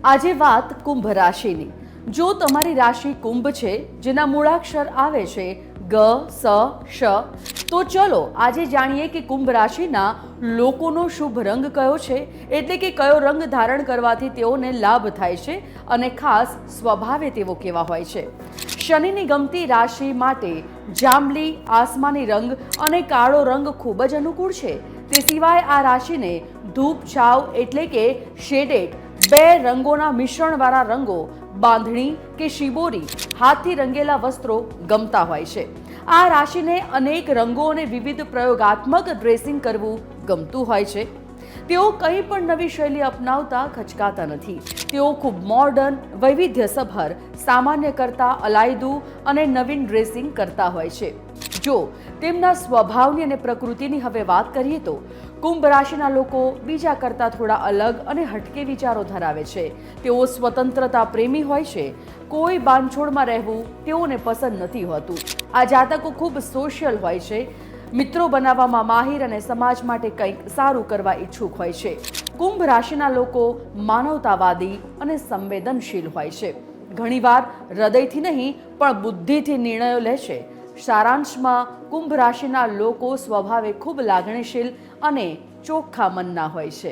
આજે વાત કુંભ રાશિની। જો તમારી રાશિ કુંભ છે, જેના મૂળાક્ષર આવે છે ગ, સ, શ, તો ચલો આજે જાણીએ કે કુંભ રાશિના લોકોનો શુભ રંગ કયો છે, એટલે કે કયો રંગ ધારણ કરવાથી તેઓને લાભ થાય છે અને ખાસ સ્વભાવે તેઓ કેવા હોય છે। શનિની ગમતી રાશિ માટે જાંબલી, આસમાની રંગ અને કાળો રંગ ખૂબ જ અનુકૂળ છે। તે સિવાય આ રાશિને ધૂપ છાવ એટલે કે શેડેડ બે રંગોના મિશ્રણવાળા રંગો, બાંધણી કે શિબોરી, હાથથી રંગેલા વસ્ત્રો ગમતા હોય છે। આ રાશિને અનેક રંગો અને વિવિધ પ્રયોગાત્મક ડ્રેસિંગ કરવું ગમતું હોય છે। તેઓ કંઈ પણ નવી શૈલી અપનાવતા ખચકાતા નથી। તેઓ ખૂબ મોડર્ન, વૈવિધ્યસભર, સામાન્ય કરતાં અલાયદું અને નવીન ડ્રેસિંગ કરતા હોય છે। જો તેમના સ્વભાવની અને પ્રકૃતિની હવે વાત કરીએ તો કુંભ રાશિના લોકો બીજા કરતાં થોડા અલગ અને હટકે વિચારો ધરાવે છે। તેઓ સ્વતંત્રતા પ્રેમી હોય છે। કોઈ બાંધછોડમાં રહેવું તેઓને પસંદ નથી હોતું। આ જાતકો ખૂબ સોશિયલ હોય છે, મિત્રો બનાવવામાં માહિર અને સમાજ માટે કંઈક સારું કરવા ઈચ્છુક હોય છે। કુંભ રાશિના લોકો માનવતાવાદી અને સંવેદનશીલ હોય છે। ઘણીવાર હૃદયથી નહીં પણ બુદ્ધિથી નિર્ણયો લે છે। સારાંશમાં કુંભ રાશિના લોકો સ્વભાવે ખૂબ લાગણીશીલ અને ચોખ્ખા મનના હોય છે।